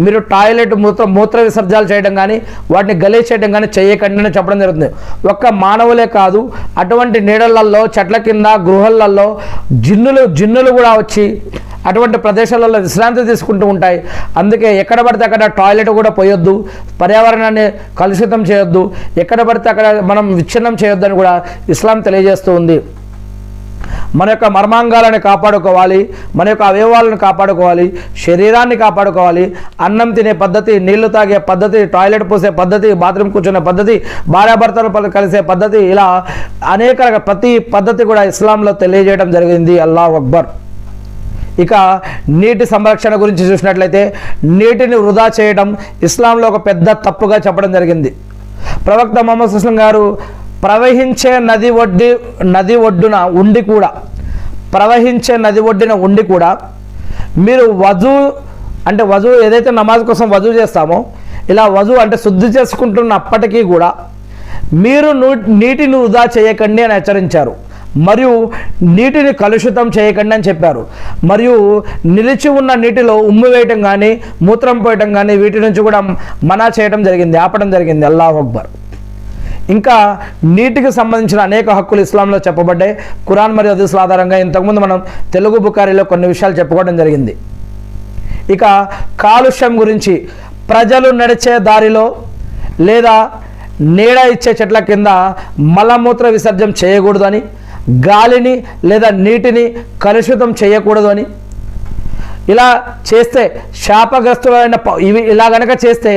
మీరు టాయిలెట్ మూత్ర విసర్జనలు చేయడం కానీ వాటిని గలీజ్ చేయడం కానీ చేయకండి అని చెప్పడం జరుగుతుంది. ఒక్క మానవులే కాదు, అటువంటి నీడలలో చెట్ల కింద గృహాలలో జిన్నులు కూడా వచ్చి అటువంటి ప్రదేశాలలో విశ్రాంతి తీసుకుంటూ ఉంటాయి. అందుకే ఎక్కడ పడితే అక్కడ టాయిలెట్ కూడా పోయొద్దు, పర్యావరణాన్ని కలుషితం చేయొద్దు, ఎక్కడ పడితే అక్కడ మనం విచ్ఛిన్నం చేయొద్దు అని కూడా ఇస్లాం తెలియజేస్తూ ఉంది. మన యొక్క మర్మాంగాలను కాపాడుకోవాలి, మన యొక్క అవయవాలను కాపాడుకోవాలి, శరీరాన్ని కాపాడుకోవాలి. అన్నం తినే పద్ధతి, నీళ్లు తాగే పద్ధతి, టాయిలెట్ పోసే పద్ధతి, బాత్రూమ్ కూర్చునే పద్ధతి, భార్యాభర్తలు కలిసే పద్ధతి, ఇలా అనేక ప్రతి పద్ధతి కూడా ఇస్లాంలో తెలియజేయడం జరిగింది. అల్లాహు అక్బర్. ఇక నీటి సంరక్షణ గురించి చూసినట్లయితే నీటిని వృధా చేయడం ఇస్లాంలో ఒక పెద్ద తప్పుగా చెప్పడం జరిగింది. ప్రవక్త ముహమ్మద్ సల్లల్లాహు అలైహి వసల్లం గారు ప్రవహించే నది ఒడ్డున ఉండి కూడా మీరు వజూ ఏదైతే నమాజ్ కోసం వజూ చేస్తామో, ఇలా వజూ అంటే శుద్ధి చేసుకుంటున్నప్పటికీ కూడా మీరు నీటిని వృధా చేయకండి అని హెచ్చరించారు. మరియు నీటిని కలుషితం చేయకండి అని చెప్పారు. మరియు నిలిచి ఉన్న నీటిలో ఉమ్ము వేయటం కానీ మూత్రం పోయటం కానీ వీటి నుంచి కూడా మనా చేయడం జరిగింది, ఆపడం జరిగింది. అల్లాహు అక్బర్. ఇంకా నీటికి సంబంధించిన అనేక హక్కులు ఇస్లాంలో చెప్పబడ్డాయి. ఖురాన్ మరియు హదీసుల ఆధారంగా ఇంతకుముందు మనం తెలుగు బుఖారీలో కొన్ని విషయాలు చెప్పుకోవడం జరిగింది. ఇక కాలుష్యం గురించి, ప్రజలు నడిచే దారిలో లేదా నీడ ఇచ్చే చెట్ల కింద మలమూత్ర విసర్జన చేయకూడదు అని, గాలిని లేదా నీటిని కలుషితం చేయకూడదు అని, ఇలా చేస్తే శాపగ్రస్తులైన ఇలా గనక చేస్తే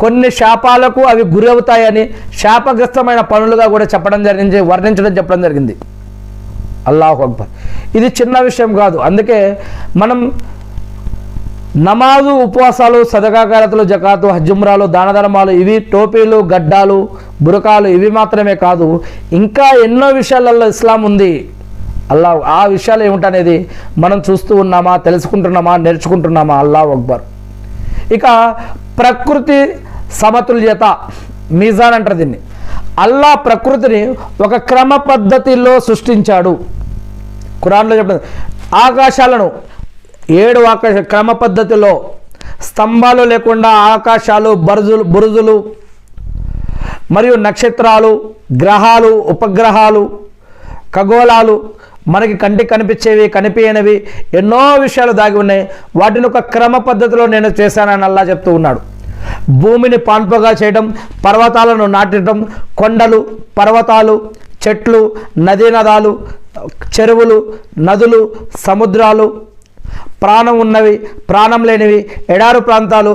కొన్ని శాపాలకు అవి గురి అవుతాయని శాపగ్రస్తమైన పనులుగా కూడా వర్ణించడం జరిగింది. అల్లాహు అక్బర్. ఇది చిన్న విషయం కాదు. అందుకే మనం నమాజు, ఉపవాసాలు, సదకా ఖైరాతులు, జకాతు, హజ్, ఉమ్రాలు, దాన ధర్మాలు, ఇవి టోపీలు, గడ్డాలు, బురకాలు, ఇవి మాత్రమే కాదు, ఇంకా ఎన్నో విషయాలలో ఇస్లాం ఉంది. ఆ విషయాలు ఏమిటనేది మనం చూస్తూ ఉన్నామా, తెలుసుకుంటున్నామా, నేర్చుకుంటున్నామా? అల్లాహు అక్బర్. ఇక ప్రకృతి సమతుల్యత, మీజాన్ అంటారు దీన్ని. అల్లా ప్రకృతిని ఒక క్రమ పద్ధతిలో సృష్టించాడు. ఖురాన్లో చెప్పండి, ఆకాశాలను 7 క్రమ పద్ధతిలో, స్తంభాలు లేకుండా ఆకాశాలు, బురుజులు మరియు నక్షత్రాలు, గ్రహాలు, ఉపగ్రహాలు, ఖగోళాలు, మనకి కంటికి కనిపించేవి, కనిపించనివి ఎన్నో విషయాలు దాగి ఉన్నాయి. వాటిని ఒక క్రమ పద్ధతిలో నేను చేశానని అల్లా చెప్తూ ఉన్నాడు. భూమిని పాన్పుగా చేయడం, పర్వతాలను నాటడం, కొండలు, పర్వతాలు, చెట్లు, నదాలు, చెరువులు, నదులు, సముద్రాలు, ప్రాణం ఉన్నవి, ప్రాణం లేనివి, ఎడారు ప్రాంతాలు,